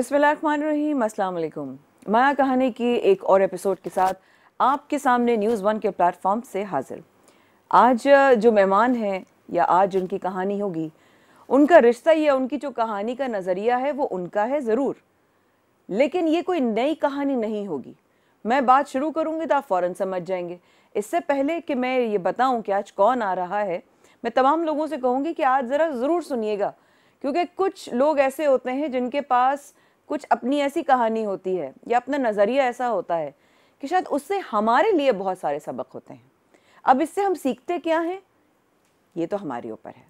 बिस्मिल्लाहिर्रहमानिर्रहीम, अस्सलाम वालेकुम। माया कहानी की एक और एपिसोड के साथ आपके सामने न्यूज़ वन के प्लेटफॉर्म से हाजिर। आज जो मेहमान हैं या आज उनकी कहानी होगी, उनका रिश्ता या उनकी जो कहानी का नज़रिया है वो उनका है ज़रूर, लेकिन ये कोई नई कहानी नहीं होगी। मैं बात शुरू करूँगी तो आप फ़ौरन समझ जाएंगे। इससे पहले कि मैं ये बताऊँ कि आज कौन आ रहा है, मैं तमाम लोगों से कहूँगी कि आज ज़रा ज़रूर सुनिएगा, क्योंकि कुछ लोग ऐसे होते हैं जिनके पास कुछ अपनी ऐसी कहानी होती है या अपना नज़रिया ऐसा होता है कि शायद उससे हमारे लिए बहुत सारे सबक होते हैं। अब इससे हम सीखते क्या हैं, ये तो हमारे ऊपर है।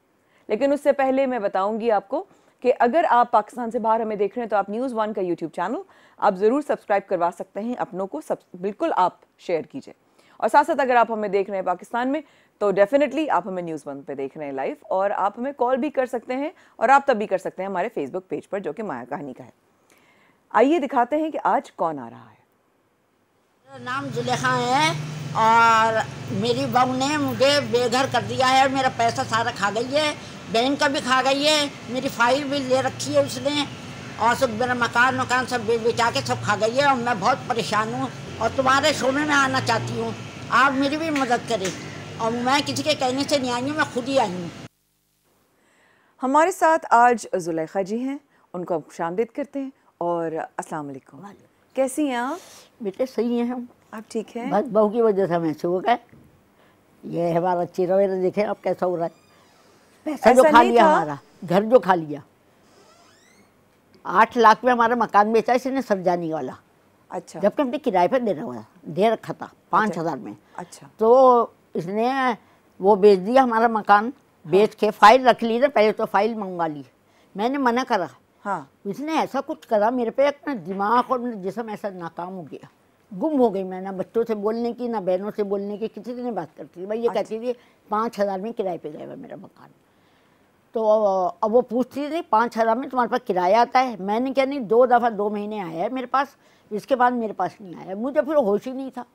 लेकिन उससे पहले मैं बताऊंगी आपको कि अगर आप पाकिस्तान से बाहर हमें देख रहे हैं तो आप न्यूज़ वन का यूट्यूब चैनल आप ज़रूर सब्सक्राइब करवा सकते हैं अपनों को, बिल्कुल आप शेयर कीजिए। और साथ साथ अगर आप हमें देख रहे हैं पाकिस्तान में तो डेफिनेटली आप हमें न्यूज़ वन पे देख रहे हैं लाइव, और आप हमें कॉल भी कर सकते हैं और आप तब भी कर सकते हैं हमारे फेसबुक पेज पर, जो कि माया कहानी का है। आइए दिखाते हैं कि आज कौन आ रहा है। मेरा नाम जुलेखा है और मेरी बहू ने मुझे बेघर कर दिया है। मेरा पैसा सारा खा गई है, बैंक का भी खा गई है, मेरी फाइल भी ले रखी है उसने, और सब मेरा मकान सब बेचा के सब खा गई है। और मैं बहुत परेशान हूँ और तुम्हारे शो में मैं आना चाहती हूँ, आप मेरी भी मदद करें। और मैं किसी के कहने से नहीं आई हूँ, मैं खुद ही आई हूँ। हमारे साथ आज जुलेखा जी हैं, उनको हम खुशामदीद करते हैं। और अस्सलाम वालेकुम, कैसी हैं आप? बेटे सही हैं हम, आप ठीक हैं? बस बहू की वजह से हमें छू गए। ये हमारा अच्छी रवैया देखें अब कैसा हो रहा है। पैसा जो खा लिया, हमारा घर जो खा लिया, 8 लाख में हमारा मकान बेचा इसने सरजानी वाला। अच्छा। जबकि हमने किराए पर दे रखा था 5,000 में। अच्छा। तो इसने वो बेच दिया हमारा मकान। बेच के फाइल रख ली ना, पहले तो फाइल मंगवा ली, मैंने मना करा। हाँ। इसने ऐसा कुछ करा मेरे पे, अपना दिमाग और मेरा जिस्म ऐसा नाकाम हो गया, गुम हो गई मैं। ना बच्चों से बोलने की, ना बहनों से बोलने की, किसी से नहीं बात करती थी। भाई ये कहती थी 5,000 में किराए पे गया हुआ मेरा मकान। तो अब वो पूछती थी 5,000 में तुम्हारे पास किराया आता है? मैंने क्या, नहीं, 2 दफ़ा 2 महीने आया है मेरे पास, इसके बाद मेरे पास नहीं आया। मुझे फिर होश ही नहीं था।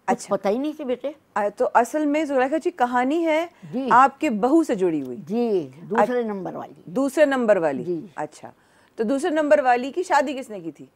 अच्छा, पता ही नहीं थी बेटे। तो असल में जुलेखा जी कहानी है आपके बहू से जुड़ी हुई? जी, दूसरे नंबर वाली। दूसरे नंबर वाली जी। अच्छा, तो दूसरे नंबर वाली की शादी किसने की थी?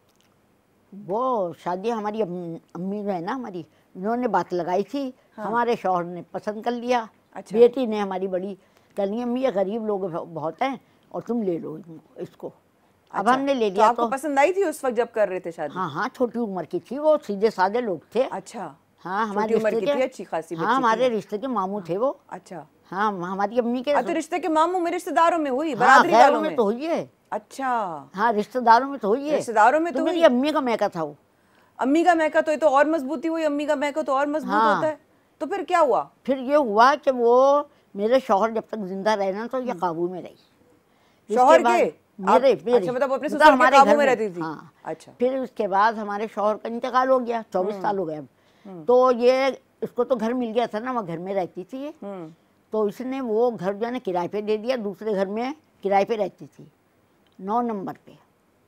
वो शादी हमारी अम्मी जो है ना हमारी, उन्होंने बात लगाई थी। हाँ। हमारे शौहर ने पसंद कर लिया। अच्छा। बेटी ने हमारी बड़ी कहनी, अम्मी ये गरीब लोग बहुत हैं और तुम ले लो इसको। अच्छा। अब हमने ले लिया। तो आपको पसंद आई थी उस वक्त जब कर रहे थे शादी? हाँ हाँ, छोटी उम्र की थी वो, सीधे साधे लोग थे। अच्छा। हाँ, हमारे उम्र की थी, अच्छी खासी। हाँ, हमारे रिश्ते के मामू थे वो। अच्छा। हाँ, हमारी अम्मी के। तो रिश्ते के मामू में रिश्तेदारों में हुई? हाँ, बरादरी वालों में तो हुई है। अच्छा। हाँ, रिश्तेदारों में तो हुई है। रिश्तेदारों में तो मेरी अम्मी का मैका था वो। अम्मी का मैका, तो ये तो और मजबूती हुई। अम्मी का मैका तो और मजबूत होता है। तो फिर क्या हुआ? फिर ये हुआ कि वो मेरे शौहर जब तक जिंदा रहे ना तो ये काबू में रही। शौहर के? मेरे। अच्छा, मतलब अपने ससुर के काबू में रहती थी। हाँ। अच्छा। फिर उसके बाद हमारे शौहर का इंतकाल हो गया, 24 साल हो गए अब। तो ये इसको तो घर मिल गया था ना, वहाँ घर में रहती थी ये। तो इसने वो घर जो है ना किराए पे दे दिया, दूसरे घर में किराए पे रहती थी 9 नंबर पे।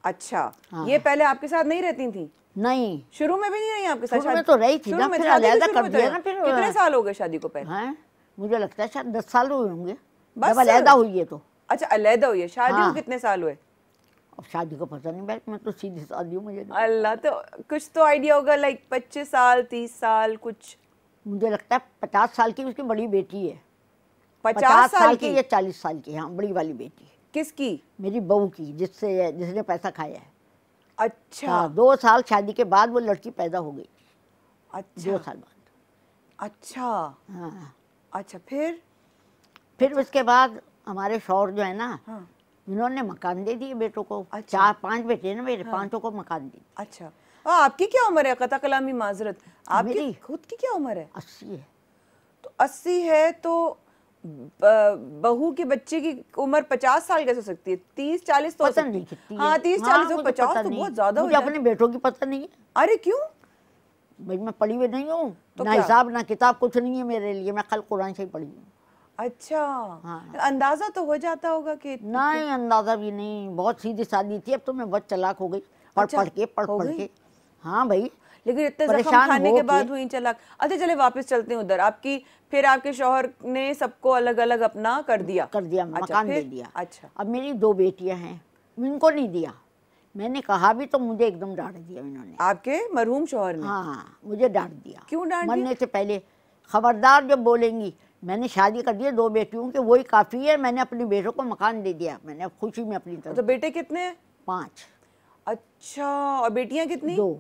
अच्छा। हाँ। ये पहले आपके साथ नहीं रहती थी? नहीं, शुरू में भी नहीं रही आपके साथ? शुरू में तो रही थी ना, फिर अलग कर दिया ना। फिर कितने साल हो गए शादी को पहले? हाँ, मुझे लगता है शायद 10 साल हुए होंगे जब अलहदा हुई है तो। अच्छा, अलहदा हुई है। शादी को कितने साल हुए? अब शादी को पता नहीं, मैं तो सीधी शादी हूँ। मुझे अल्लाह, तो कुछ तो आइडिया होगा, लाइक 25 साल 30 साल कुछ? मुझे लगता है 50 साल की उसकी बड़ी बेटी है। 50 साल की या 40 साल की? हाँ, बड़ी वाली बेटी। किसकी? मेरी बहू की, जिसने पैसा खाया है। अच्छा। हाँ, 2 साल शादी के बाद वो लड़की पैदा हो गई। अच्छा। 2 साल बाद। अच्छा। हाँ। अच्छा, फिर उसके बाद हमारे शौहर जो है ना, हाँ, इन्होंने मकान दे दिए बेटों को। अच्छा। 4-5 बेटे ना मेरे। हाँ। 5 को मकान दिए। अच्छा। आपकी क्या उम्र है? कता कलामी माजरत, आपकी खुद की क्या उम्र है? 80 है। तो 80 है तो बहू के बच्चे की उम्र 50 साल कैसे हो सकती है? 30-40 तो पता नहीं कितनी। हाँ, 30-40 हो, 50 तो बहुत ज्यादा हो जाता है। अपने बेटों की पता नहीं है। अरे क्यों? भाई मैं पढ़ी हुई नहीं हूँ, तो ना हिसाब ना किताब, कुछ नहीं है मेरे लिए। मैं कल कुरान से ही पढ़ी हूँ। अच्छा। हाँ। अंदाजा तो हो जाता होगा कि? नहीं, अंदाजा भी नहीं, बहुत सीधी सादी थी। अब तो मैं बहुत चालाक हो गई, पढ़ के। हाँ भाई, लेकिन इतने जख्म खाने के बाद हुई चालाक। अच्छा, चले वापस चलते हैं उधर। फिर आपके शौहर ने सबको अलग अलग अपना कर दिया? मकान दे दिया। अच्छा। अब मेरी 2 बेटियां हैं, इनको नहीं दिया। मैंने कहा भी तो मुझे एकदम डांट दिया इन्होंने। आपके मरहूम शौहर ने? हाँ, मुझे डांट दिया। क्यों डांट दिया? मरने से पहले खबरदार जब बोलेंगी। मैंने शादी कर दी 2 बेटियों की, वही काफ़ी है। मैंने अपनी बेटों को मकान दे दिया, मैंने अब खुशी में अपनी तरफ। तो बेटे कितने हैं? 5। अच्छा, और बेटियां कितनी? 2।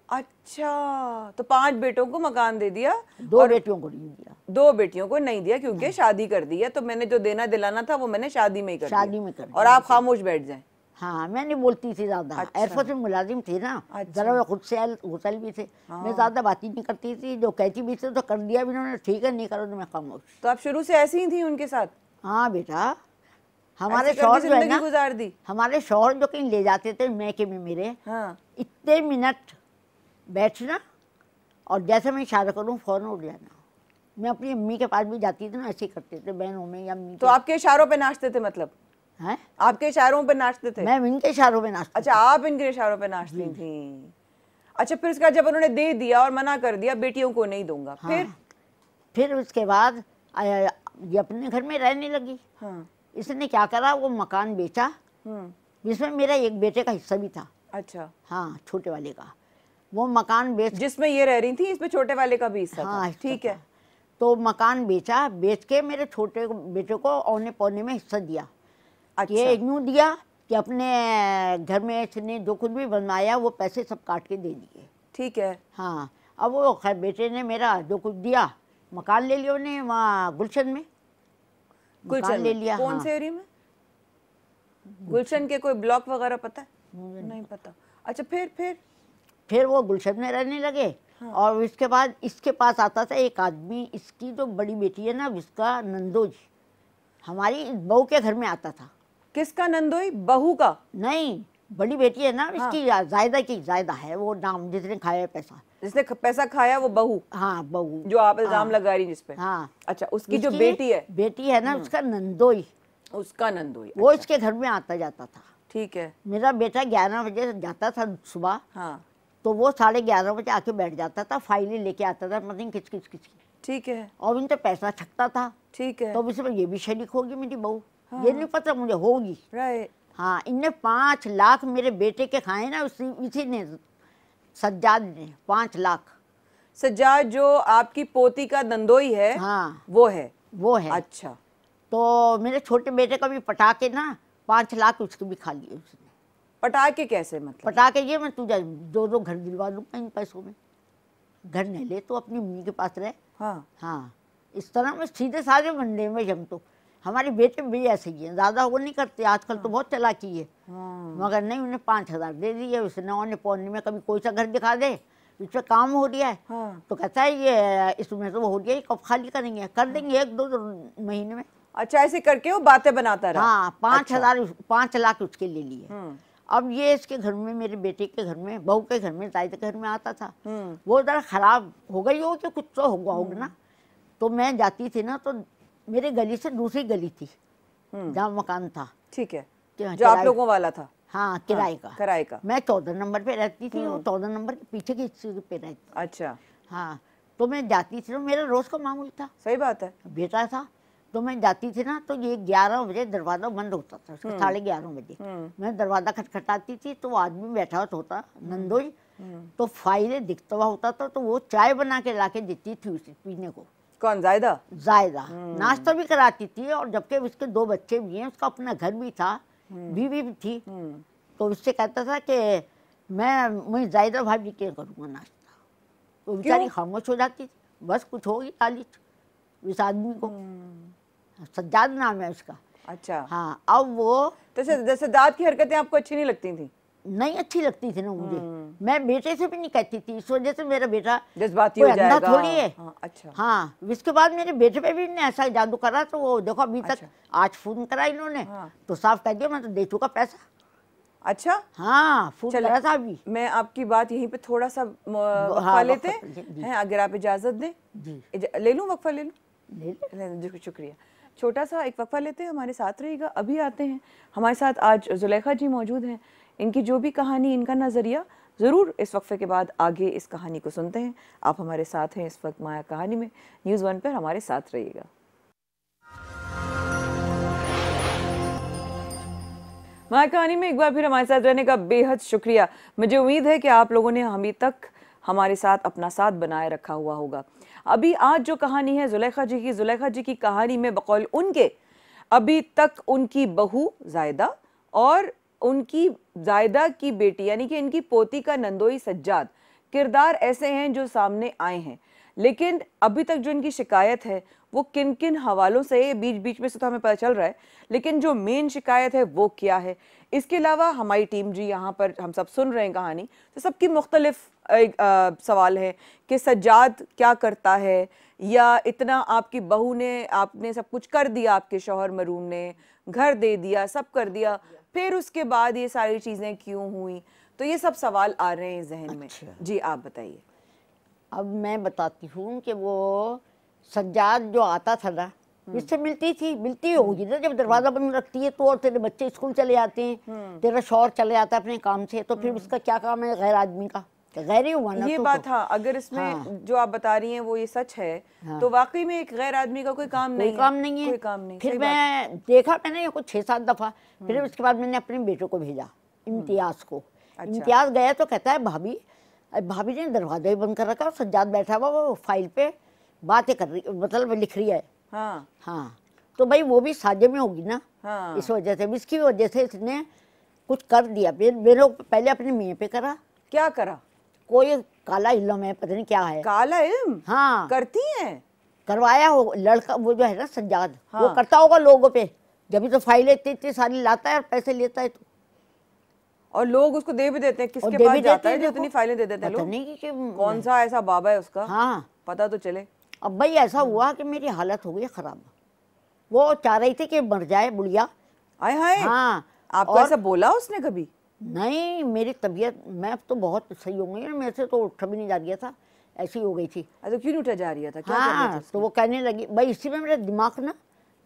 अच्छा, तो 5 बेटों को मकान दे दिया, 2 बेटियों को नहीं दिया। 2 बेटियों को नहीं दिया क्योंकि शादी कर दी है। तो मैंने जो देना दिलाना था वो मैंने शादी में ही कर दिया। शादी में कर दिया। और आप खामोश बैठ जाएं। हाँ, मैं नहीं बोलती थी ज़्यादा। अच्छा। एयरफोर्स में मुलाजिम थी ना। अच्छा। ज़रा मैं खुद से होटल भी थे। मैं ज़्यादा बात ही नहीं करती थी। जो कहती भी थी तो कर दिया भी उन्होंने, ठीक है नहीं करो तो मैं खामोश। तो आप शुरू से ऐसी ही थी उनके साथ? हाँ बेटा, हमारे ऐसे करके शौहर जो है जिंदगी ना, गुजार दी? हमारे शौहर जो कहीं ले जाते थे मैके में मेरे, हाँ। इतने मिनट बैठना और जैसे मैं इशारा करूँ फ़ौरन उठ जाना। मैं अपनी अम्मी के पास भी जाती थी ना, ऐसे ही करते थे बहनों में या अम्मी तो आपके इशारों पे नाचते थे? मतलब हैं, आपके इशारों पे नाचते थे? मैं इनके इशारों पे नाचती। अच्छा, आप इनके इशारों पे नाचती थी। अच्छा, फिर इसका जब उन्होंने दे दिया और मना कर दिया बेटियों को नहीं दूंगा, फिर उसके बाद ये अपने घर में रहने लगी। हाँ। इसने क्या करा, वो मकान बेचा जिसमें मेरा एक बेटे का हिस्सा भी था। अच्छा। हाँ, छोटे वाले का। वो मकान बेच, जिसमें ये रह रही थी इसमें छोटे वाले का भी हिस्सा हाँ, था। ठीक है। तो मकान बेचा, बेच के मेरे छोटे बेटे को औने पौने में हिस्सा दिया। अच्छा। ये यूँ दिया कि अपने घर में इसने जो कुछ भी बनवाया वो पैसे सब काट के दे दिए। ठीक है। हाँ, अब वो खैर बेटे ने मेरा जो कुछ दिया, मकान ले लिया उन्हें वहाँ गुलशन में। गुलशन ले लिया। कौन से एरिया में? गुलशन के कोई ब्लॉक वगैरह पता है? नहीं पता। अच्छा, फिर वो गुलशन में रहने लगे। और इसके बाद इसके पास आता था एक आदमी, इसकी जो बड़ी बेटी है ना, उसका नंदोई, हमारी बहू के घर में आता था। किसका नंदोई? बहू का? नहीं, बड़ी बेटी है ना इसकी, जायदा की, जायदा है वो नाम, जिसने खाया पैसा, जिसने पैसा खाया वो बहू? हाँ, बहू जो आप इल्जाम लगा रही जिसपे? हाँ। अच्छा, उसकी जो बेटी है ना, उसका नंदोई, उसका नंदोई वो इसके घर में आता जाता था। ठीक है। मेरा बेटा 11 बजे जाता था सुबह। हाँ। तो वो 11:30 बजे आके बैठ जाता था, फाइलें लेके आता था, मतलब किच किच किच। ठीक है। और इनसे पैसा ठगता था। ठीक है। तो इसमें ये भी शरीक होगी मेरी बहू। ये नहीं पता मुझे, होगी। राइट। हाँ, इनने 5 लाख मेरे बेटे के खाए ना, इसी ने, सज्जाद ने 5 लाख। सज्जाद जो आपकी पोती का नंदोई है? हाँ, वो है। अच्छा। तो मेरे छोटे बेटे का भी पटा के ना 5 लाख उसके भी खा लिए उसने। पटा के कैसे? मतलब पटा के ये मैं तुझे 2 घर दिलवा दूंगा इन पैसों में, घर नहीं ले तो अपनी मम्मी के पास रहे। हाँ। हाँ, इस तरह में सीधे साधे बंदे में हम तो, हमारे बेटे भी ऐसे ही हैं, ज़्यादा वो नहीं करते। आजकल तो बहुत चालाकी है। मगर नहीं, उन्हें 5,000 दे दिए उसने औने पौने में। कभी कोई सा घर दिखा दे इस पर काम हो रहा है, तो कहता है ये इसमें तो वो हो गया, कब खाली करेंगे, कर देंगे 1-2 महीने में। अच्छा, ऐसे करके वो बातें बनाता रहा? हाँ, 5 लाख उसके ले लिए। अब ये इसके घर में, मेरे बेटे के घर में, बहू के घर में, ताई के घर में आता था। वो ज़रा खराब हो गई हो कि कुछ तो हुआ होगा ना। तो मैं जाती थी ना, तो मेरे गली से दूसरी गली थी जहाँ मकान था। ठीक है, जो आप लोगों वाला था? हाँ, किराए का। मैं 14 नंबर पे रहती थी, वो 14 नंबर के पीछे की पे रहती। अच्छा। हाँ, तो मैं जाती थी, तो मेरा रोज़ का मामूल था। सही बात है। बेटा था तो मैं जाती थी ना, तो ये 11 बजे दरवाज़ा बंद होता था, 11:30 बजे मैं दरवाज़ा खटखटाती थी, तो वो आदमी बैठा होता नंदोई, तो फाइलें दिखता हुआ होता था, तो वो चाय बना के ला के देती थी उसे पीने को। कौन? जायदा? नाश्ता भी कराती थी। और जबकि उसके 2 बच्चे भी हैं, उसका अपना घर भी था, बीवी भी थी। तो उससे कहता था कि मैं जायदा भाभी के करूँगा नाश्ता। तो बेचारी खामोश हो जाती थी। बस कुछ होगी लालच इस आदमी को। सज्जाद नाम है उसका। अच्छा। हाँ, अब वो तो सज्जाद की हरकतें आपको अच्छी नहीं लगती थी? नहीं अच्छी लगती थी ना मुझे। मैं बेटे से भी नहीं कहती थी, इस वजह से मेरा बेटा जज्बाती हो जाएगा। थोड़ी है। हाँ, अच्छा। हाँ, इसके बाद मेरे बेटे पे भी ऐसा जादू करा, तो वो देखो अभी तक। आज फोन करा इन्होंने, तो साफ कह दिया मैं तो दे चुका पैसा। अच्छा। हाँ, फोन करा था अभी। मैं आपकी बात यहीं पे थोड़ा सा वक्फा लेते हैं, अगर आप इजाजत दें। ले लूं वक्फा? ले लूं? शुक्रिया। छोटा सा एक वक्फा लेते हैं, हमारे साथ रहिएगा। अभी आते हैं। हमारे साथ आज जुलेखा जी मौजूद हैं। इनकी जो भी कहानी, इनका नज़रिया ज़रूर इस वक्फे के बाद आगे इस कहानी को सुनते हैं। आप हमारे साथ हैं इस वक्त माया कहानी में। न्यूज़ 1 पर हमारे साथ रहिएगा। माया कहानी में एक बार फिर हमारे साथ रहने का बेहद शुक्रिया। मुझे उम्मीद है कि आप लोगों ने अभी तक हमारे साथ अपना साथ बनाए रखा हुआ होगा। अभी आज जो कहानी है जुलेखा जी की कहानी में बकौल उनके अभी तक उनकी बहू जायदा और उनकी जायदा की बेटी यानी कि इनकी पोती का नंदोई सज्जाद किरदार ऐसे हैं जो सामने आए हैं, लेकिन अभी तक जो इनकी शिकायत है वो किन किन हवालों से, बीच बीच में से तो हमें पता चल रहा है, लेकिन जो मेन शिकायत है वो क्या है। इसके अलावा हमारी टीम जी यहाँ पर हम सब सुन रहे हैं कहानी, तो सबकी मुख्तलिफ सवाल है कि सज्जाद क्या करता है, या इतना आपकी बहू ने, आपने सब कुछ कर दिया, आपके शौहर मरूम ने घर दे दिया, सब कर दिया, फिर उसके बाद ये सारी चीज़ें क्यों हुई, तो ये सब सवाल आ रहे हैं जहन में। जी आप बताइए। अब मैं बताती हूँ कि वो सज्जाद जो आता था ना, इससे मिलती होगी ना, जब दरवाजा बंद रखती है तो, और तेरे बच्चे स्कूल चले जाते हैं, तेरा शौहर चले जाता है अपने काम से, तो फिर उसका क्या काम है गैर आदमी का, गैर ही हुआ ना। ये बात हाँ, अगर इसमें जो आप बता रही हैं वो ये सच है, तो वाकई में एक गैर आदमी का कोई काम नहीं है। कोई काम नहीं। फिर मैं देखा, मैंने ये कुछ 6-7 दफा, फिर उसके बाद मैंने अपने बेटे को भेजा, इम्तियाज को। इम्तियाज गया तो कहता है भाभी ने दरवाजा ही बंद कर रखा, सज्जाद बैठा हुआ वो फाइल पे बातें कर रही, मतलब लिख रही है। हाँ, तो भाई वो भी साजे में होगी ना। इस वजह से, इसकी वजह से इसने कुछ कर दिया। मेरे पहले अपने मियाँ पे करा। क्या करा? कोई काला इल्म है, पता नहीं क्या है। काला इल्म? हाँ, करती हैं। करवाया हो लड़का, वो जो है ना सज्जाद, वो करता होगा लोगों पे, जब तो फाइलें इतनी सारी लाता है और पैसे लेता है, तो और लोग उसको दे भी देते हैं। किसके पास जाता है जो इतनी फाइलें दे देते हैं लोग? नहीं कि कौन सा ऐसा बाबा है उसका, हाँ पता तो चले। अब भाई ऐसा हुआ कि मेरी हालत हो गई खराब। वो चाह रही थी कि मर जाए बुढ़िया। आए हाय। हाँ, आपको ऐसा बोला उसने कभी? नहीं, मेरी तबीयत, मैं अब तो बहुत सही हो गई, मेरे से तो उठा भी नहीं जा रहा था, ऐसी हो गई थी। अच्छा, क्यों नहीं उठा जा रहा था? क्या हाँ, तो वो कहने लगी, भाई इसी में मेरा दिमाग ना,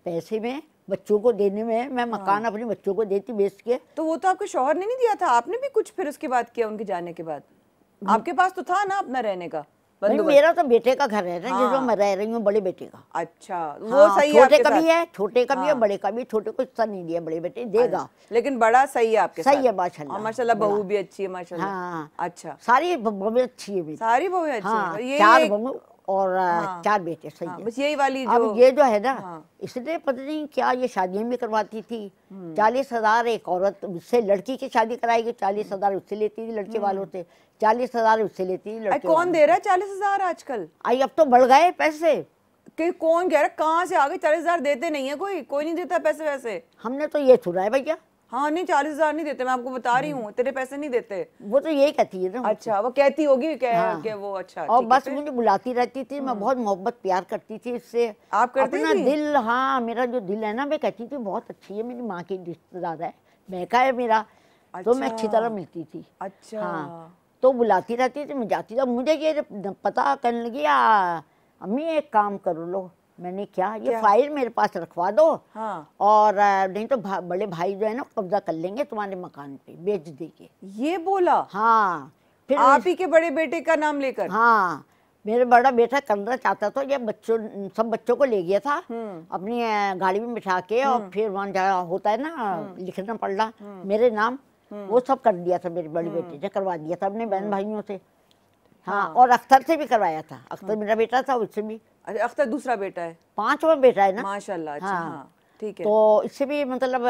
पैसे में, बच्चों को देने में, मैं मकान अपने बच्चों को देती बेच के। तो वो तो आपके शौहर ने नहीं दिया था, आपने भी कुछ फिर उसके बाद किया उनके जाने के बाद? आपके पास तो था ना अपना रहने का? मेरा तो बेटे का घर है ना, जिसमें मैं रह रही हूँ, बड़े बेटे का। अच्छा, वो सही है। छोटे का भी है, छोटे का भी है, बड़े का भी। छोटे को हिस्सा नहीं दिया, बड़े बेटे देगा, लेकिन बड़ा सही है आपके साथ। सही है माशाल्लाह। माशाल्लाह बहू भी अच्छी है माशाल्लाह। हाँ, अच्छा, सारी बहुएं अच्छी है मेरी, सारी बहुएं अच्छी हैं। ये 4 बहू और 4 बेटे, सही है। बस यही वाली जो अब ये जो है ना, इसलिए पता नहीं क्या ये शादियां भी करवाती थी। 40,000 एक औरत उससे, लड़की की शादी कराएगी 40,000 उससे लेती थी, लड़के वालों से 40,000 उससे लेती थी, लड़के। कौन दे रहा है 40,000 आजकल? आई अब तो बढ़ गए पैसे। कि कौन कह रहा है, कहाँ से आ गए? 40,000 देते नहीं है, कोई नहीं देता पैसे वैसे। हमने तो ये सुना है भैया। हाँ नहीं, 40,000 नहीं देते, मैं आपको बता रही हूँ, तेरे पैसे नहीं देते। वो तो यही कहती है ना। अच्छा, वो कहती होगी कि वो अच्छा। और बस मुझे बुलाती रहती थी, मैं बहुत मोहब्बत प्यार करती थी इससे। आप करती थी? दिल, हाँ, मेरा जो दिल है ना, मैं कहती थी बहुत अच्छी है, मेरी माँ की रिश्तेदार है, महका है मेरा। तो मैं अच्छी तरह मिलती थी। अच्छा, हाँ, तो बुलाती रहती थी, मैं जाती थी। मुझे ये पता करने लगी, अम्मी एक काम करो लो। मैंने क्या, ये फाइल मेरे पास रखवा दो। हाँ। और नहीं तो बड़े भाई जो है ना कब्जा कर लेंगे तुम्हारे मकान पे, बेच देंगे। ये बोला? हाँ। फिर आप ही के बड़े बेटे का नाम लेकर? हाँ, मेरा बड़ा बेटा करना चाहता था, ये सब बच्चों को ले गया था अपनी गाड़ी में बिठा के, और फिर वहाँ जहाँ होता है ना लिखना पढ़ना मेरे नाम, वो सब कर दिया था मेरे बड़े बेटे ने, करवा दिया था अपने बहन भाइयों से। हाँ, और अख्तर से भी करवाया था। अख्तर मेरा बेटा था, उससे भी। अच्छा, अख्तर दूसरा बेटा है? 5वां बेटा है ना माशाल्लाह। अच्छा, हाँ, ठीक है। तो इससे भी मतलब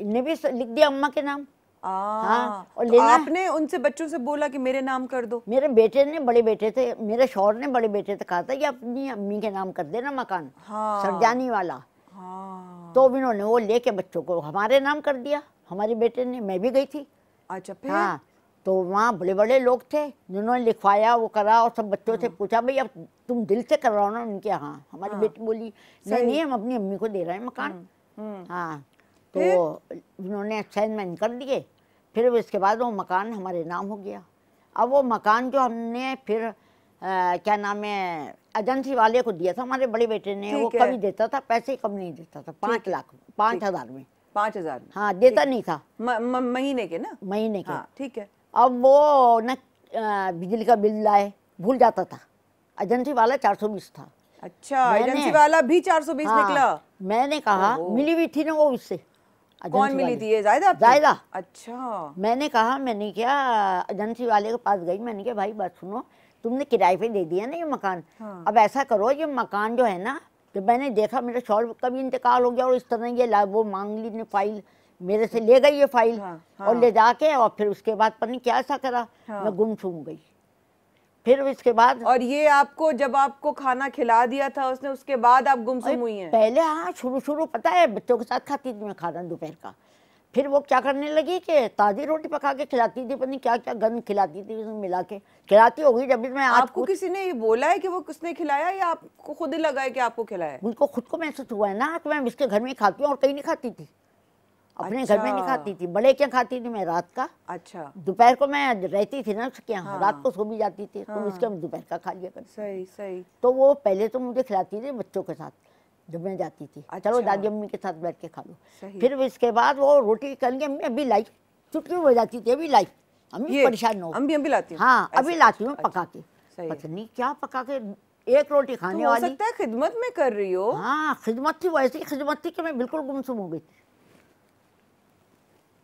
इन्हें भी लिख दिया अम्मा के नाम। हाँ, और तो आपने उनसे बच्चों से बोला कि मेरे नाम कर दो? मेरे बेटे ने, बड़े बेटे थे, मेरे शौहर ने बड़े बेटे से कहा था कि अपनी अम्मी के नाम कर देना मकान। हाँ, सरजानी वाला। हाँ, तो इन्होंने वो लेके बच्चों को हमारे नाम कर दिया, हमारे बेटे ने। मैं भी गई थी। अच्छा, फिर? हाँ, तो वहाँ बड़े बड़े लोग थे जिन्होंने लिखवाया, वो करा, और सब बच्चों से पूछा, भाई अब तुम दिल से करवाओ ना? उनके हाँ। हमारी बेटी बोली नहीं, हम अपनी अम्मी को दे रहे हैं मकान। हाँ, तो उन्होंने साइन कर दिए। फिर इसके बाद वो मकान हमारे नाम हो गया। अब वो मकान जो हमने फिर क्या नाम है, एजेंसी वाले को दिया था हमारे बड़े बेटे ने। वो कभी देता था, पैसे कम नहीं देता था, 5 लाख 5,000 में। 5,000 में? हाँ, देता नहीं था। महीने के ना? महीने के। हाँ, ठीक है। अब वो न बिजली का बिल लाए, भूल जाता था। एजेंसी वाला 420 था। अच्छा, एजेंसी वाला भी 420 निकला? मैंने कहा, मिली हुई थी ना वो इससे, कौन मिली थी ये, जायदा आपकी? जायदा। अच्छा। मैंने क्या एजेंसी वाले के पास गई, मैंने कहा भाई बात सुनो, तुमने किराए पे दे दिया ना ये मकान, हाँ। अब ऐसा करो ये मकान जो है ना, जब मैंने देखा मेरे शौहर का भी इंतकाल हो गया और इस तरह ये वो मांग ली ने फाइल, मेरे से ले गई ये फाइल। हाँ, और ले जाके और फिर उसके बाद पता नहीं क्या ऐसा करा, हाँ। मैं गुमसुम गई। फिर इसके बाद और ये आपको जब आपको खाना खिला दिया था उसने, उसके बाद आप गुमसुम हुई हैं? पहले हाँ शुरू पता है बच्चों के साथ खाती थी मैं खाना दोपहर का, फिर वो क्या करने लगी कि ताज़ी रोटी पका के खिलाती थी, पता नहीं क्या क्या गंद खिलाती थी, उसमें मिला के खिलाती होगी। जब भी मैं आपको किसी ने ये बोला है कि वो किसने खिलाया, या आपको खुद ही लगा है कि आपको खिलाया? उनको खुद को महसूस हुआ है ना कि मैं इसके घर में ही खाती हूँ और कहीं नहीं खाती थी, अपने घर में नहीं खाती थी। बड़े क्या खाती थी मैं रात का। अच्छा। दोपहर को मैं रहती थी ना उसके यहाँ, हाँ। रात को सो भी जाती थी, हाँ। तो इसके हम दोपहर का खा लिया करती। सही सही। तो वो पहले तो मुझे खिलाती थी बच्चों के साथ जब मैं जाती थी। अच्छा। चलो दादी अम्मी के साथ बैठ के खा लो। सही। फिर इसके बाद वो रोटी करेंगे, अम्मी अभी लाई, चुटकी हो जाती थी, अभी लाई, अम्मी परेशान हो। अम्मी लाती हूँ। हाँ अभी लाती हूँ अच्छा, पका के। सही। पता नहीं क्या पका के, एक रोटी खाने तो हो वाली। सकता है खिदमत में कर रही हो। हाँ खिदमत थी, वैसी खिदमत थी कि मैं बिल्कुल गुमसुम हो गई थी।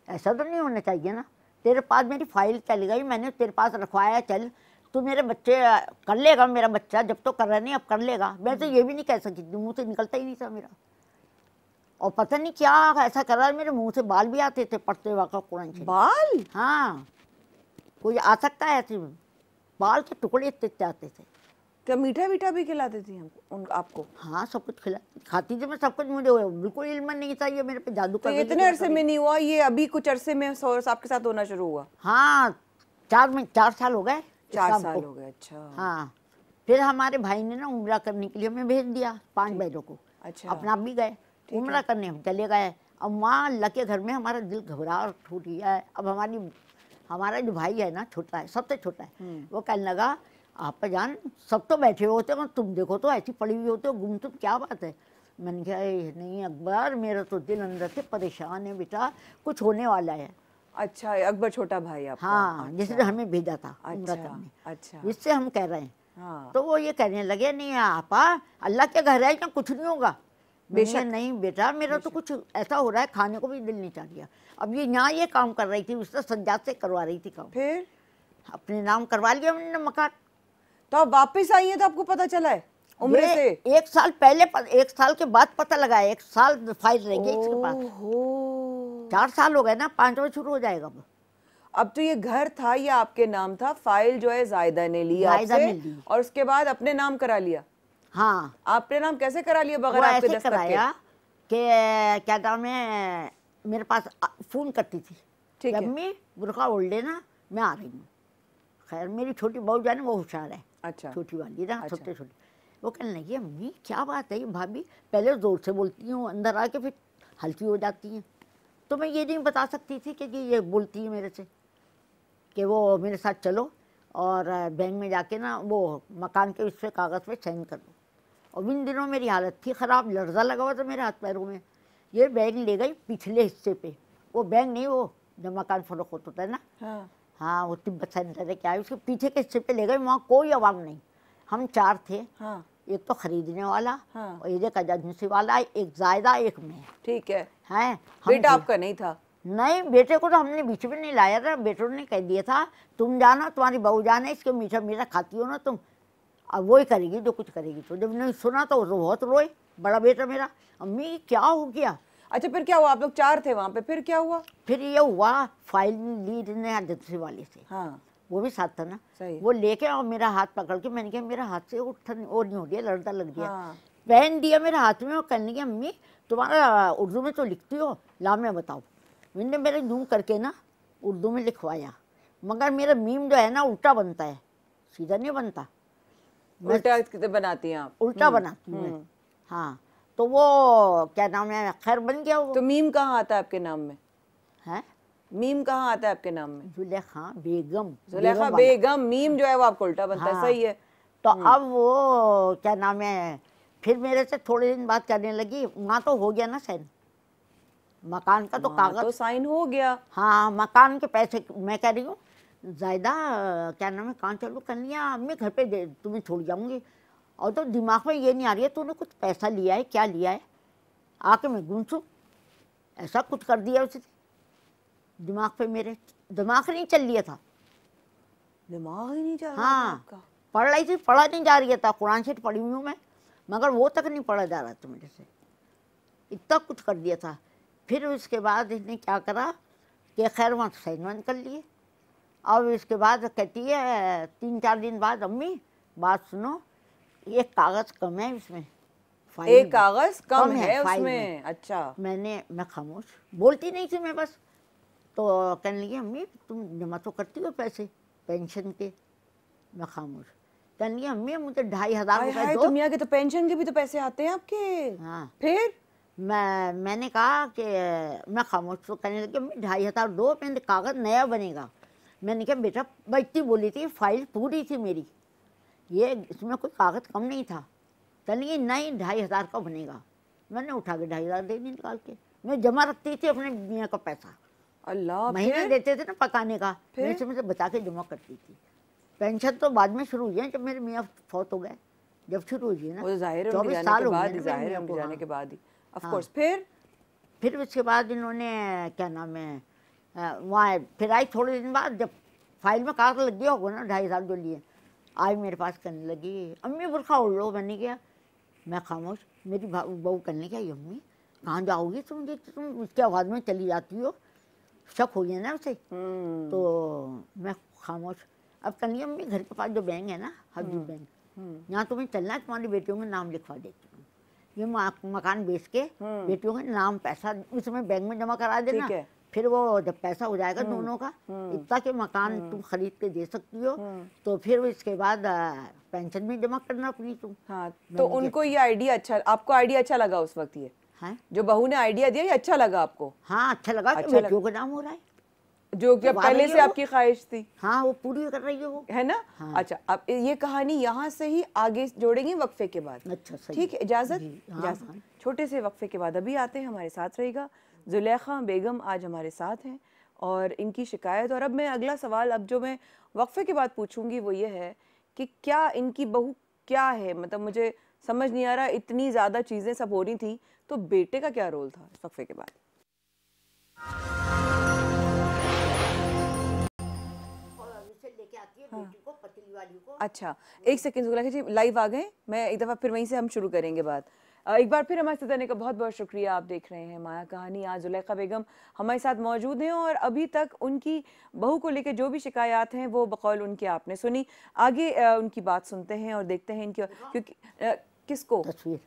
ऐसा तो नहीं होना चाहिए ना, तेरे पास मेरी फाइल चली गई, मैंने तेरे पास रखवाया, चल तू मेरे बच्चे कर लेगा, मेरा बच्चा जब तो कर रहा नहीं अब कर लेगा। मैं तो ये भी नहीं कह सकती थी, मुंह से निकलता ही नहीं था मेरा। और पता नहीं क्या ऐसा कर रहा है, मेरे मुंह से बाल भी आते थे पढ़ते वक्त कुरान शरीफ। बाल? हाँ कोई आ सकता है ऐसे, बाल के टुकड़े इतने आते थे। तो मीठा मीठा भी खिलाती थी आपको? हाँ सब कुछ खाती थी मैं, सब कुछ। मुझे बिल्कुल इल्म नहीं था ये मेरे पे जादू तो कर। इतने अरसे में नहीं हुआ, ये अभी कुछ अरसे में आपके साथ होना शुरू हुआ? हाँ 4 साल हो गए। 4 साल हो गए। अच्छा। हाँ फिर हमारे भाई ने ना उम्रा करने के लिए हमें भेज दिया 5 बहनों को। अच्छा। अपना भी गए उम्रा करने, हम चले गए। अब माँ अल्लाह के घर में हमारा दिल घबराहट टूट गया है। अब हमारा जो भाई है ना, छोटा है, सबसे छोटा है, वो कहने लगा आप जान सब तो बैठे होते हो, तुम देखो तो ऐसी पड़ी हुई होते हो गुम, तुम क्या बात है। मैंने कहा नहीं अकबर, मेरा तो दिल अंदर से परेशान है बेटा, कुछ होने वाला है। अच्छा, अकबर छोटा भाई आपका? हाँ अच्छा। जिसने हमें भेजा था उम्रा अच्छा। करने, अच्छा। जिससे हम कह रहे हैं। हाँ। तो वो ये कहने लगे नहीं आपा अल्लाह के घर है यहाँ कुछ नहीं होगा। बेशक। नहीं बेटा मेरा तो कुछ ऐसा हो रहा है, खाने को भी दिल नहीं चाह रहा। अब ये यहाँ ये काम कर रही थी, उससे सज्जाद से करवा रही थी काम। फिर अपने नाम करवा लिया मैंने मकान। तो आप वापस आई हैं तो आपको पता चला है उम्र से? 1 साल पहले 1 साल के बाद पता लगा है, 1 साल फाइल रह गई इसके पास। 4 साल हो गए ना, 5वां शुरू हो जाएगा। अब तो ये घर था, ये आपके नाम था, फाइल जो है जायदा ने ली आपसे, और उसके बाद अपने नाम करा लिया। हाँ आपने नाम कैसे करा लिया बगैर आपके दस्तखत के? कराया कि क्या नाम है, मेरे पास फोन करती थी, ठीक है, अम्मी बुरखा ओढ़ लेना मैं आ रही हूँ। खैर मेरी छोटी बहू जाने वो होशियार है। अच्छा। छोटी वाली ना, अच्छा। छोटे छोटे, वो कहने लगी अम्मी क्या बात है भाभी, पहले जोर से बोलती हूँ, अंदर आके फिर हल्की हो जाती हैं। तो मैं ये नहीं बता सकती थी कि ये बोलती है मेरे से कि वो मेरे साथ चलो और बैंक में जाके ना वो मकान के उस पर कागज़ पे साइन कर दो। और इन दिनों मेरी हालत थी ख़राब, लर्जा लगा हुआ था मेरे हाथ पैरों में। ये बैग ले गई पिछले हिस्से पे, वो बैग नहीं, वो जब मकान फरोख होता है ना, हाँ वो तिब्बत सेंटर है क्या है, उसके पीछे के हिस्से पे ले गए। वहाँ कोई आवाम नहीं, हम 4 थे। हाँ। एक तो खरीदने वाला, हाँ। और एक एजेंसी वाला, एक जायदा, एक मैं। ठीक है। हैं बेटा आपका नहीं था? नहीं, बेटे को तो हमने बीच में नहीं लाया था। बेटों ने कह दिया था तुम जाना, तुम्हारी बहू जाना, इसके मीठा मीठा खाती हो ना तुम, अब वही करेगी जो कुछ करेगी। तो जब नहीं सुना तो बहुत रोए बड़ा बेटा मेरा, अम्मी क्या हो गया। अच्छा फिर क्या हुआ? आप लोग 4 थे वहाँ पे, फिर क्या हुआ? फिर ये हुआ फाइल लीड ने एजेंसी वाले से, हाँ वो भी साथ था ना, सही। वो लेके और मेरा हाथ पकड़ के, मैंने कहा मेरा हाथ से उठा और नहीं हो गया, लड़ता लग गया। हाँ। पहन दिया मेरे हाथ में और कहने लगी अम्मी तुम्हारा उर्दू में तो लिखती हो, ला मैं बताओ। मैंने मेरे जूम करके ना उर्दू में लिखवाया, मगर मेरा मीम जो है ना उल्टा बनता है, सीधा नहीं बनता। उल्टा बनाती हैं आप? उल्टा बनाती हूँ मैं। हाँ तो वो क्या नाम है, खैर बन गया वो। तो मीम कहाँ आता है आपके नाम में? है मीम कहाँ आता है आपके नाम में? जुलेखा बेगम। जुलेखा बेगम, मीम जो है वो आपको उल्टा बनता है। सही है। तो अब वो क्या नाम है, फिर मेरे से थोड़े दिन बाद करने लगी, वहाँ तो हो गया ना साइन, मकान का तो कागज तो साइन हो गया। हाँ मकान के पैसे, मैं कह रही हूँ जायदा क्या नाम है, कहाँ चलो कर लिया, मैं घर पे तुम्हें छोड़ जाऊंगी। और तो दिमाग में ये नहीं आ रही है तूने कुछ पैसा लिया है, क्या लिया है, आके मैं गुमसुम। ऐसा कुछ कर दिया उसने दिमाग पे, मेरे दिमाग नहीं चल लिया था। दिमाग ही नहीं चल रहा था हाँ, आपका? पढ़ रही थी, पढ़ा नहीं जा रही था, कुरान शरीफ पढ़ी हुई हूँ मैं, मगर वो तक नहीं पढ़ा जा रहा था मेरे से, इतना कुछ कर दिया था। फिर उसके बाद इसने क्या करा कि खैर वहाँ साइनमेंट कर लिए। और इसके बाद कहती है 3-4 दिन बाद, अम्मी बात सुनो, एक कागज़ कम है इसमें, फाइल एक में। कागज कम है फाइल उसमें? अच्छा। मैं खामोश, बोलती नहीं थी मैं बस। तो कहने लगी, अम्मी तुम जमा तो करती हो पैसे पेंशन के? मैं खामोश। कहने लगी, अम्मी मुझे 2,500 हाय रुपये हाय, दो। तुम यहाँ के तो पेंशन के भी तो पैसे आते हैं आपके। हाँ, फिर मैंने कहा कि मैं खामोश। तो कहने लगी, अम्मी 2,500 दो, मैंने कागज़ नया बनेगा। मैंने कहा बेटा, मैं इतनी बोली थी, फाइल पूरी थी मेरी, ये इसमें कोई कागज़ कम नहीं था। कहने लगी नहीं 2,500 का बनेगा। मैंने उठा के 2,500 दे दी निकाल के। मैं जमा रखती थी अपने मियाँ का पैसा, अल्लाह। महीने फिर देते थे ना पकाने का, फिर? मैं इसमें से बचा के जमा करती थी। पेंशन तो बाद में शुरू हुई है, जब मेरे मियाँ फौत हो गए, जब शुरू हुई है ना, वो तो जाहिर है उनके 24 जाने साल के हो बाद गए ही, ना जाहिर मेरे है मियाँ उनके को। जाने हाँ। के बाद ही, ऑफ हाँ। कोर्स। फिर उसके बाद इन्होंने क्या नाम है, वहाँ फिर आई थोड़े दिन बाद, जब फाइल में कागज लग गया होगा ना 2,500 जो लिए, आई मेरे पास करने लगी, अम्मी बुरखा उड़ लो। मैंने किया, मैं खामोश। मेरी बहू करने क्या, अम्मी कहाँ जाओगी तुम, तुम उसकी आवाज़ में चली जाती हो, शक हो गया ना उसे। तो मैं खामोश। अब करनी, अम्मी घर के पास जो बैंक है ना, हबीब बैंक, यहाँ तुम्हें चलना है, तुम्हारी बेटियों में नाम लिखवा देती हूँ, ये मकान बेच के बेटियों के नाम पैसा उसमें बैंक में जमा करा देना। ठीक है। फिर वो जब पैसा हो जाएगा दोनों का, इतना के मकान तुम खरीद के दे सकती हो, तो फिर इसके बाद पेंशन भी जमा करना अपनी तुम। हाँ, तो उनको ये आइडिया अच्छा, आपको आइडिया अच्छा लगा उस वक्त? ये है, जो बहू ने आइडिया दिया, ये अच्छा लगा आपको? हाँ अच्छा लगा कि अच्छा बेटियों का नाम हो रहा है, जो जब करवा पहले रही से है वो। आपकी ख्वाहिश थी, हाँ वो पूरी कर रही है वो। है ना? हाँ। अच्छा, अब ये कहानी यहाँ से ही आगे जोड़ेंगे वक्फे के बाद। अच्छा सही। ठीक है, इजाजत? जी, हाँ, इजाजत। हाँ। छोटे से वक्फे के बाद अभी आते हैं, हमारे साथ रहेगा। जुलेखा बेगम आज हमारे साथ हैं और इनकी शिकायत। और अब मैं अगला सवाल, अब जो मैं वक्फे के बाद पूछूंगी वो ये है कि क्या इनकी बहू क्या है, मतलब मुझे समझ नहीं आ रहा, इतनी ज़्यादा चीज़ें सब हो रही थी, तो बेटे का क्या रोल था इस वक्फे के बाद? लेके आती है बेटी को, पतली वाली को। अच्छा, एक सेकंड जुलेखा जी, लाइव आ गए, मैं एक दफ़ा फिर वहीं से हम शुरू करेंगे बात। एक बार फिर हमारे साथ आने का बहुत बहुत शुक्रिया। आप देख रहे हैं माया कहानी। आज जुलेखा बेगम हमारे साथ मौजूद हैं और अभी तक उनकी बहू को लेकर जो भी शिकायत हैं वो बकौल उनके आपने सुनी। आगे उनकी बात सुनते हैं और देखते हैं इनकी, क्योंकि किसको तस्वीर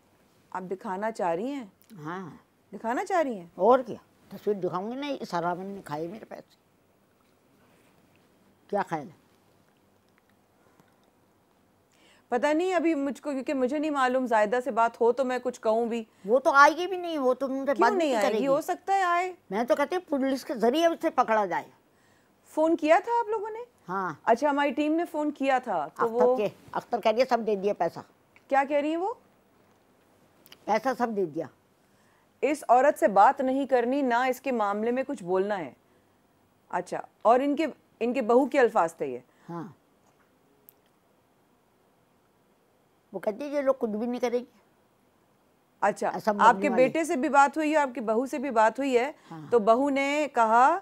आप दिखाना चाह रही हैं? हाँ, दिखाना चाह रही हैं? और क्या तस्वीर दिखाऊंगी ना, सारा मैंने खाए मेरे पैसे, क्या ख्याल है? पता नहीं अभी मुझको, क्योंकि मुझे नहीं मालूम, जायदा से बात हो तो मैं कुछ कहूँ भी। वो तो आएगी भी नहीं, वो तो मुझसे क्यों बात नहीं आएगी? हो सकता है आए। मैं तो कहती हूँ पुलिस के जरिए उसे पकड़ा जाए। फोन किया था आप लोगों ने? हाँ, अच्छा, हमारी टीम ने फोन किया था, तो वो अख्तर कह दिया सब दे दिया पैसा। क्या कह रही है वो? पैसा सब दे दिया। इस औरत से बात नहीं करनी, ना इसके मामले में कुछ बोलना है। अच्छा, और इनके बहू के अल्फाज थे ये? हाँ, वो कहती है ये लोग कुछ भी नहीं करेंगे। अच्छा, आपके बेटे से भी बात हुई है, आपकी बहू से भी बात हुई है? हाँ। तो बहू ने कहा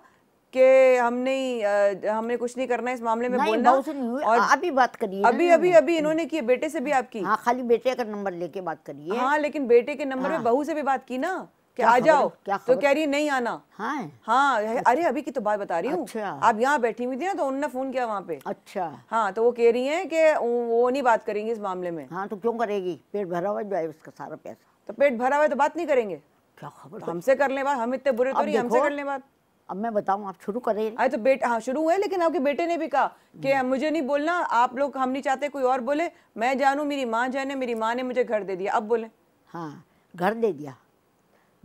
कि हमने कुछ नहीं करना इस मामले में, बोलना। बहू से नहीं हुई, और अभी बात करिए, अभी इन्होंने की, बेटे से भी आपकी? हाँ, खाली बेटे का नंबर लेके बात करिए। हाँ, लेकिन बेटे के नंबर पे बहू से भी बात की ना कि आ जाओ, तो कह रही है नहीं आना। हाँ, हाँ, अरे अभी की तो बात बता रही हूँ। अच्छा। आप यहाँ बैठी हुई थी ना, तो उन्होंने फोन किया वहाँ पे। अच्छा। हाँ, तो वो कह रही हैं कि वो नहीं बात करेंगी इस मामले में। हाँ, तो क्यों करेगी? पेट भरा हुआ जो है उसका सारा पैसा। तो पेट भरा हुआ है तो बात नहीं करेंगे? क्या खबर? तो हमसे कर ले बात, हम इतने बुरे तो नहीं, हमसे कर ले बात। अब मैं बताऊं, आप शुरू करें। अरे तो बेटा, हाँ शुरू हुए, लेकिन आपके बेटे ने भी कहा कि मुझे नहीं बोलना, आप लोग, हम नहीं चाहते कोई और बोले, मैं जानूं, मेरी माँ जाने, मेरी माँ ने मुझे घर दे दिया, अब बोले। हाँ, घर दे दिया।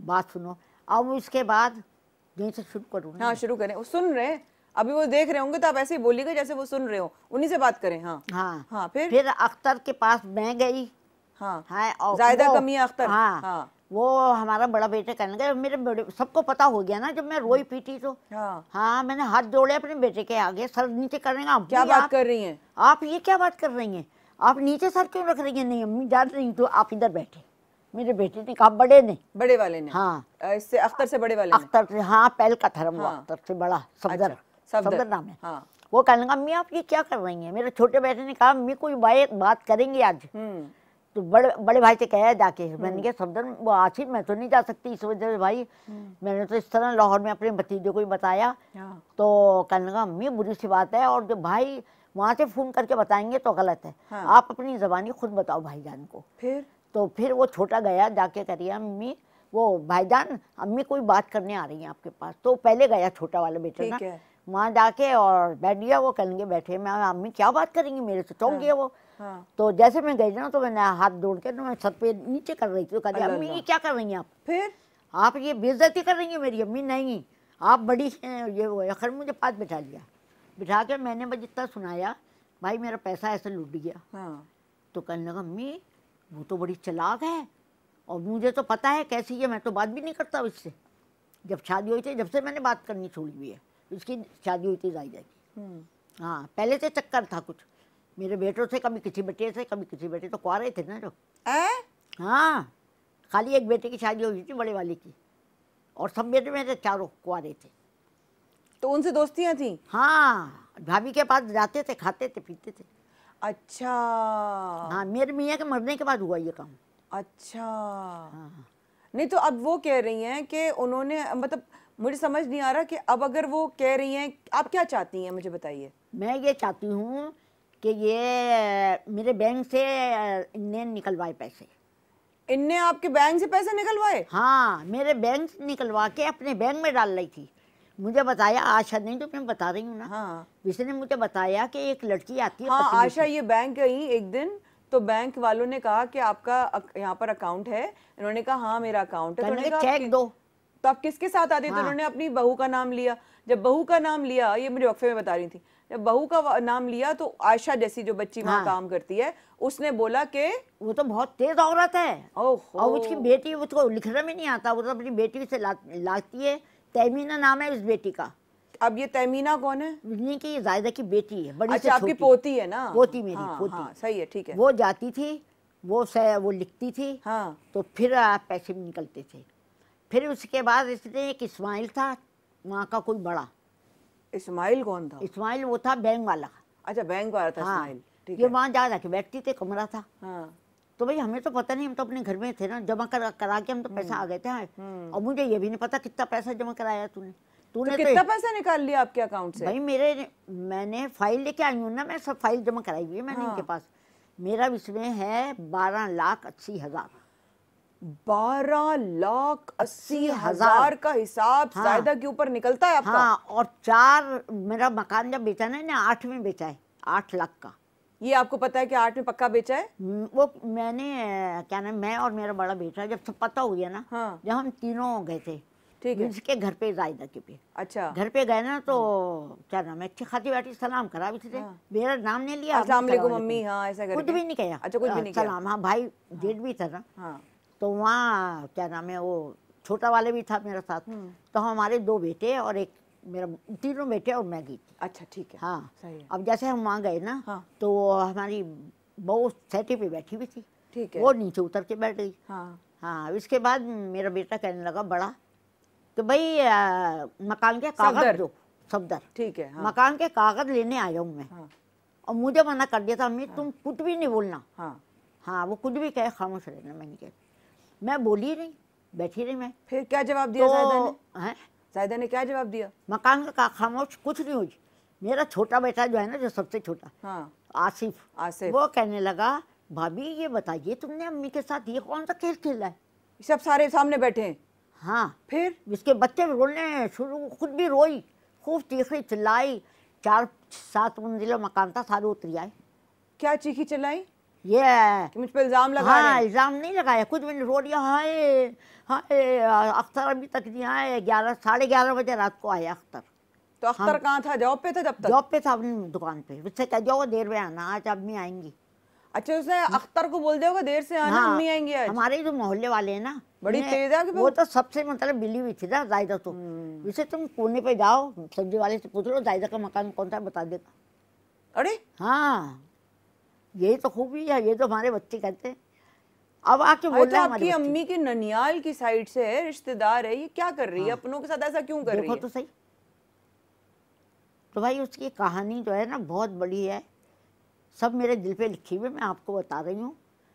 बात सुनो, अब इसके बाद यहीं से शुरू करूँ? हाँ शुरू करें, वो सुन रहे हैं, अभी वो देख रहे होंगे, तो आप ऐसे ही बोलिएगा जैसे वो सुन रहे हो, उन्हीं से बात करें। हाँ हाँ हाँ, फिर अख्तर के पास मैं गई। हाँ, हाँ, जायदा कमी अख्तर। हाँ, हाँ, वो हमारा बड़ा बेटे कहने लगे, मेरे बड़े सबको पता हो गया ना जब मैं रोई पीटी तो। हाँ, मैंने हाथ जोड़े अपने बेटे के आगे, सर नीचे करने का। क्या बात कर रही हैं आप? ये क्या बात कर रही हैं आप? नीचे सर क्यों रख रही हैं? नहीं अम्मी जान रही, तो आप इधर बैठे, मेरे बेटे ने कहा, बड़े ने, बड़े वाले ने? हाँ। इससे अख्तर से बड़े वाले ने? अख्तर से, हाँ, पहल का धर्म वो, हाँ। अख्तर से बड़ा, सफदर, अच्छा, सफदर नाम है। हाँ। वो कहने लगा, अम्मी आप ये क्या कर रही हैं? मेरे छोटे बेटे ने कहा, अम्मी कोई बात करेंगे आज। तो बड़े भाई से कहा जाके, मैंने कहा सफदर वो आसिफ मैं तो नहीं जा सकती इस वजह से भाई, मैंने तो इस तरह लाहौर में अपने भतीजे को ही बताया। तो कहने लगा, अम्मी बुरी सी बात है, और जो भाई वहाँ से फोन करके बताएंगे तो गलत है। आप अपनी जबानी खुद बताओ भाईजान को। फिर वो छोटा गया, जाके करिए, अम्मी वो भाईजान, अम्मी कोई बात करने आ रही है आपके पास। तो पहले गया छोटा वाला बेटा ना, वहाँ जाके और बैठ गया। वो कहेंगे बैठे, मैं अम्मी क्या बात करेंगी मेरे से, चौंक गया वो। तो जैसे मैं गई ना, तो मैंने हाथ जोड़ के मैं छत पे नीचे कर रही थी, तो कहती, अम्मी ये क्या कर रही हैं आप? फिर आप ये बेइज्जती कर रही हैं मेरी। अम्मी नहीं, आप बड़ी हैं, ये वो। आखिर मुझे पास बिठा लिया, बिठा के मैंने बस इतना सुनाया, भाई मेरा पैसा ऐसे लूट गया। तो कहने लगा, अम्मी वो तो बड़ी चालाक है, और मुझे तो पता है कैसी है, मैं तो बात भी नहीं करता उससे। जब शादी हुई थी, जब से मैंने बात करनी छोड़ी हुई है। उसकी शादी हुई थी जायजा की। हाँ, पहले से चक्कर था कुछ मेरे बेटों से, कभी किसी बेटे से, कभी किसी बेटे, तो कुआरे थे ना जो। हाँ, खाली एक बेटे की शादी हुई थी, बड़े वाले की, और सब बेटे मेरे चारों कुआरे थे। तो उनसे दोस्तियां थी? हाँ, भाभी के पास जाते थे, खाते थे, पीते थे। अच्छा। हाँ, मेरे मियाँ के मरने के बाद हुआ ये काम। अच्छा। हाँ। नहीं तो अब वो कह रही हैं कि उन्होंने, मतलब मुझे समझ नहीं आ रहा कि अब अगर वो कह रही हैं, आप क्या चाहती हैं मुझे बताइए? मैं ये चाहती हूँ कि ये मेरे बैंक से इनने निकलवाए पैसे। इनने आपके बैंक से पैसे निकलवाए? हाँ, मेरे बैंक से निकलवा के अपने बैंक में डाल रही थी। मुझे बताया, आशा नहीं तो मैं बता रही हूँ ना। हाँ। इसने मुझे बताया कि एक लड़की आती है। हाँ, आशा ये बैंक गई एक दिन, तो बैंक वालों ने कहा कि आपका यहाँ पर अकाउंट है। इन्होंने कहा हाँ मेरा अकाउंट है। तो चेक दो। तो आप किसके साथ आती? हाँ। तो उन्होंने अपनी बहू का नाम लिया। जब बहू का नाम लिया, ये मुझे वक्फे में बता रही थी, जब बहू का नाम लिया तो आयशा जैसी जो बच्ची वहाँ काम करती है, उसने बोला कि वो तो बहुत तेज औरत है, और उसकी बेटी, उसको लिखना भी नहीं आता, वो तो अपनी बेटी से लाती है। तहमीना नाम है उस बेटी का। अब ये तहमीना कौन है? की जायदा की बेटी है, बड़ी। अच्छा, आपकी पोती है ना? पोती मेरी। हाँ, पोती। हाँ, सही है, ठीक है। वो जाती थी, वो लिखती थी। हाँ। तो फिर पैसे भी निकलते थे। फिर उसके बाद इसने एक इस्माइल था वहाँ का कोई बड़ा। इस्माइल कौन था? इस्माइल वो था बैंक वाला। अच्छा, बैंक वाला था। हाँ, इस्माइल, ठीक है। ये वहाँ जा के बैठती थे, कमरा था। हाँ। तो भाई हमें तो पता नहीं, हम तो अपने घर में थे ना, जमा करा के हम तो पैसा आ गए थे। और मुझे ये भी नहीं पता कितना पैसा जमा कराया तूने। तो कितना पैसा निकाल लिया आपके अकाउंट से? भाई मैंने फाइल लेके आई हूँ ना, मैं सब फाइल जमा कराई हुई है मैंने इनके पास। मेरा इसमें है 12,80,000। 12,80,000 का हिसाब जायदा के ऊपर निकलता है आपका? हाँ, और 4 मेरा मकान जब बेचा ना 8 में बेचा है, 8 लाख का। ये आपको पता है कि 8 में पक्का बेचा है? वो मैंने क्या नाम, मैं और मेरा बड़ा बेटा जब सब पता हो गया ना, हाँ। जब हम तीनों गए थे, ठीक है, इसके घर पे जायदा के पे। अच्छा। घर पे गए ना तो क्या नाम है, अच्छी खाती बैठी सलाम करा भी थे। मेरा नाम नहीं लिया, अस्सलाम वालेकुम मम्मी, हाँ ऐसा करके कुछ भी नहीं किया। अच्छा, कुछ भी नहीं किया। सलाम, हाँ भाई जेठ भी था ना। हाँ। तो वहाँ क्या नाम है, वो छोटा वाले भी था मेरे साथ। तो हमारे 2 बेटे और एक मेरा, 3 बेटे और मैं गई थी। अच्छा, ठीक है। हाँ, सही है। अब जैसे हम वहाँ गए ना, हाँ। तो हमारी बहू सेटी पे बैठी हुई थी, ठीक है, वो नीचे उतर के बैठ गई। हाँ, उसके बाद मेरा बेटा कहने लगा बड़ा कि भाई मकान के कागज दो, सफदर, ठीक है, हाँ। मकान के कागज लेने आया हूँ मैं। हाँ। और मुझे मना कर दिया था, अम्मी तुम कुछ भी नहीं बोलना। हाँ, वो कुछ भी कहे खामोश रहना। मैंने कहा, मैं बोली नहीं, बैठी रही मैं। फिर क्या जवाब दिया जायदा ने क्या जवाब दिया? मकान का खामोश, कुछ नहीं हुई। मेरा छोटा बेटा जो है ना, जो सबसे छोटा, हाँ, आसिफ, वो कहने लगा, भाभी ये बताइए तुमने अम्मी के साथ ये कौन सा खेल खेला है? सब सारे सामने बैठे हैं। हाँ। फिर इसके बच्चे रोने शुरू, खुद भी रोई, खूब चीखी चिल्लाई। 4-7 मंजिला मकान था, सारे उतर आए। क्या चीखी चिल्लाई? ये कि मुझ पे इल्जाम लगा रहे हैं। हाँ, इल्जाम नहीं लगाया, कुछ भी नहीं, रो दिया। हाय हाय, अख्तर अभी तक नहीं आए। 11-11:30 बजे रात को आया अख्तर। तो अख्तर कहाँ था? जॉब पे था जब तक? जॉब पे था, अपनी दुकान पे। उससे कह जाओ देर में आना, आज अम्मी आएंगी। अच्छा, उसने अख्तर को बोल दिया होगा देर से आना, अम्मी आएंगी आज। हमारे जो मोहल्ले वाले हैं ना, बड़ी तेज है वो तो सबसे मतलब बिली हुई थी ना जायदा। तो वैसे तुम कोने पे जाओ, सब्जी वाले से पूछ लो जायदा का मकान कौन सा, बता देगा। अरे हाँ, यही तो खूबी है, ये तो हमारे बच्चे कहते हैं। अब आके बोल अच्छा, रहा आपकी अम्मी के ननियाल की साइड से है, रिश्तेदार है, ये क्या कर रही है? अपनों के साथ ऐसा क्यों कर रही देखो है? तो सही। तो भाई उसकी कहानी जो है ना बहुत बड़ी है, सब मेरे दिल पे लिखी हुई, मैं आपको बता रही हूँ।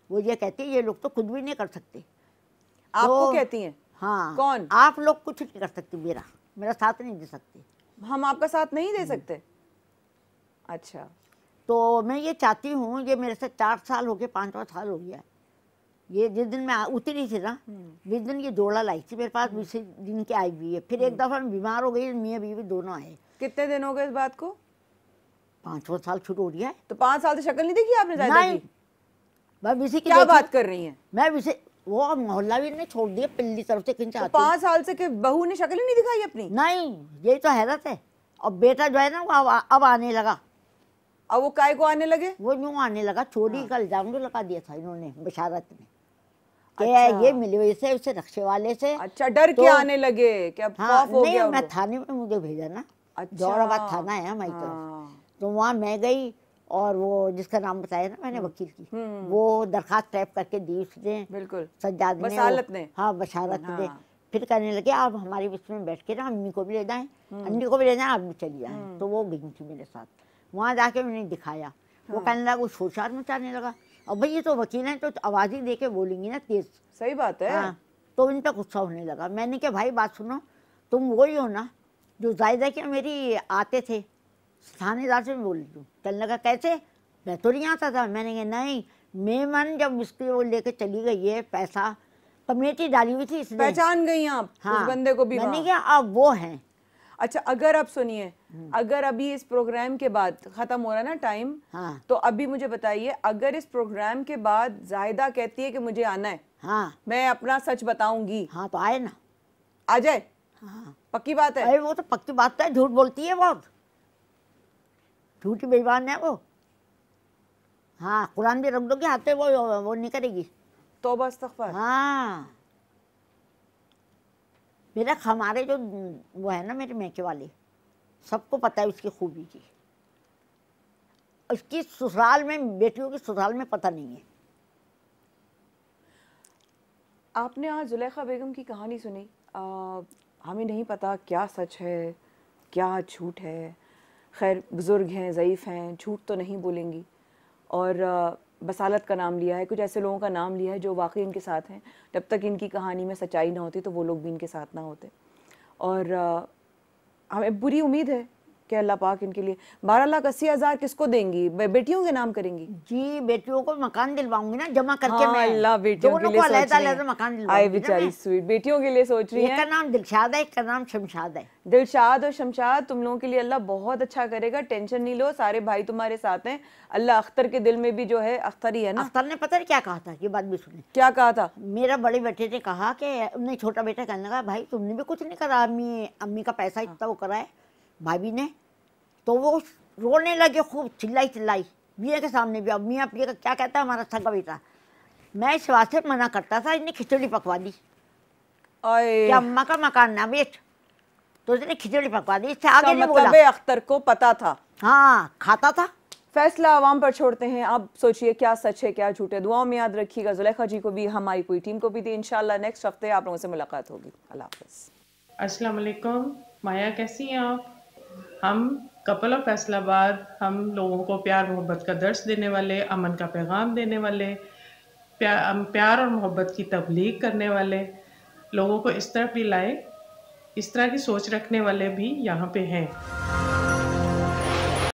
वो ये कहती है ये लोग तो खुद भी नहीं कर सकते। आपको तो कहती हैं? हाँ, कौन? आप लोग कुछ नहीं कर सकते, मेरा साथ नहीं दे सकते। हम आपका साथ नहीं दे सकते? अच्छा। तो मैं ये चाहती हूँ, ये मेरे से 4 साल हो गए, 5वां साल हो गया। ये जिस दिन मैं उतरी थी ना, जिस दिन ये जोड़ा लाई थी मेरे पास, 20 दिन की आई हुई है। फिर एक दफ़ा मैं बीमार हो गई, मियाँ बीवी दोनों आए। कितने दिन हो गए इस बात को? 5वां साल शुरू हो गया है। तो 5 साल से शक्ल नहीं देखी आपने ज़ायदा नहीं, की? मैं विसी की क्या देखी, बात कर रही हैं? मैं विसी, वो मोहल्ला भी ने छोड़ दिया, पिल्ली तरफ से खिंचा। तो 5 साल से के बहू ने शक्ल ही नहीं दिखाई अपनी? नहीं, यही तो हैरत है। और बेटा जो है ना वो अब आने लगा। अब वो काय को आने लगे? वो यूँ आने लगा, चोरी का इल्जाम जो लगा दिया था इन्होंने बशारत में। अच्छा। ये मिले हुए से उसे रक्षे वाले से। अच्छा, डर के आने लगे क्या? हाँ, खौफ हो नहीं, गया मैं उनको? थाने में मुझे भेजा ना। अच्छा। जौहराबाद थाना है हमारी तरफ। हाँ। तो वहाँ मैं गई, और वो जिसका नाम बताया ना मैंने, वकील की, वो दरखास्त टाइप करके दी उसने, बिल्कुल। सज्जाद ने, बसालत ने। हाँ, बशारत ने। हाँ। फिर कहने लगे आप हमारी बीच में बैठ के ना अम्मी को भी ले जाएं, अन्नी को भी ले जाएं, आप भी चली जाएं। तो वो गई थी मेरे साथ। वहाँ जाके मैंने दिखाया। वो कहने लगा, वो शोरशार मचाने लगा। अब भाई ये तो वकील हैं, तो आवाज़ ही दे के बोलेंगी ना तेज। सही बात है। हाँ, तो इन पर गुस्सा होने लगा। मैंने कहा भाई बात सुनो, तुम वही हो ना जो जायदा के मेरी आते थे, थानेदार से मैं बोल रही हूँ। कहने लगा कैसे, मैं तो नहीं आता था। मैंने कहा नहीं, मेमन जब इसकी वो लेके चली गई है पैसा, कमेटी डाली हुई थी इसने। पहचान गई आप उस बंदे को भी? मैंने वहाँ कहा अब वो हैं। अच्छा, अगर आप सुनिए, अगर अभी इस प्रोग्राम के बाद खत्म हो रहा है ना टाइम, हाँ, तो अभी मुझे बताइए, अगर इस प्रोग्राम के बाद जाहिदा कहती है कि मुझे आना है, हाँ, मैं अपना सच बताऊंगी, हाँ, तो आए ना। आ जाए? हाँ, पक्की बात है? अरे वो तो पक्की बात है, झूठ बोलती है बहुत, झूठी बेईमान है वो। हाँ, कुरान भी रख दोगे हाथ पे, वो नहीं करेगी। तौबा इस्तग़फ़ार। हाँ, मेरा हमारे जो वो है ना मेरे मैके वाले, सबको पता है उसकी खूबी की। उसकी ससुराल में, बेटियों की ससुराल में पता नहीं है। आपने आज जुलेखा बेगम की कहानी सुनी। हमें नहीं पता क्या सच है क्या झूठ है। खैर, बुज़ुर्ग हैं, ज़ईफ़ हैं, झूठ तो नहीं बोलेंगी। और बसालत का नाम लिया है, कुछ ऐसे लोगों का नाम लिया है जो वाकई इनके साथ हैं। जब तक इनकी कहानी में सच्चाई ना होती तो वो लोग भी इनके साथ ना होते। और हमें पूरी उम्मीद है कि अल्लाह पाक इनके लिए 12,80,000 किसको देंगी? बेटियों के नाम करेंगी जी? बेटियों को मकान दिलवाऊंगी ना, जमा करके। हाँ, मैं अल्लाह बेटियों के लिए सोच रही है। मकान दिलवाऊंगी। आए बेचारी स्वीट, बेटियों के लिए सोच रही है। एक का नाम दिलशाद है, एक का नाम शमशाद है। दिलशाद और शमशाद, तुम लोगों के लिए अल्लाह बहुत अच्छा करेगा, टेंशन नहीं लो, सारे भाई तुम्हारे साथ हैं। अल्लाह अख्तर के दिल में भी जो है, अख्तर ही है ना। अख्तर ने पता नहीं क्या कहा था, ये बात भी सुने। क्या कहा था? मेरा बड़े बेटे ने कहा कि नहीं, छोटा बेटा कहने लगा भाई तुमने भी कुछ नहीं करा, अम्मी का पैसा इतना वो करा है भाभी ने। तो वो रोने लगे खूब, चिल्लाई मियाँ के सामने भी। अब मियाँ पिया का क्या कहता है हमारा सगा बेटा, मैं इस बात से मना करता था, इन्हें खिचड़ी पकवा दी कि अम्मा का मकान ना बेच, तो इसने खिचड़ी पकवा दी। इससे आगे नहीं बोला। अख्तर को पता था। हाँ, खाता था। फैसला आवाम पर छोड़ते हैं। आप सोचिए क्या सच है क्या झूठ है। दुआओं में याद रखिएगा। जुलेखा जी को भी, हमारी पूरी टीम को भी दी। इंशाल्लाह नेक्स्ट हफ्ते आप लोगों से मुलाकात होगी। अल्लाह हाफ़िज़। अस्सलाम वालेकुम। माया, कैसी हैं आप? हम कपल ऑफ फैसलाबाद, हम लोगों को प्यार मोहब्बत का दर्स देने वाले, अमन का पैगाम देने वाले, प्यार और मोहब्बत की तबलीग करने वाले, लोगों को इस तरफ भी लाए, इस तरह की सोच रखने वाले भी यहाँ पे हैं।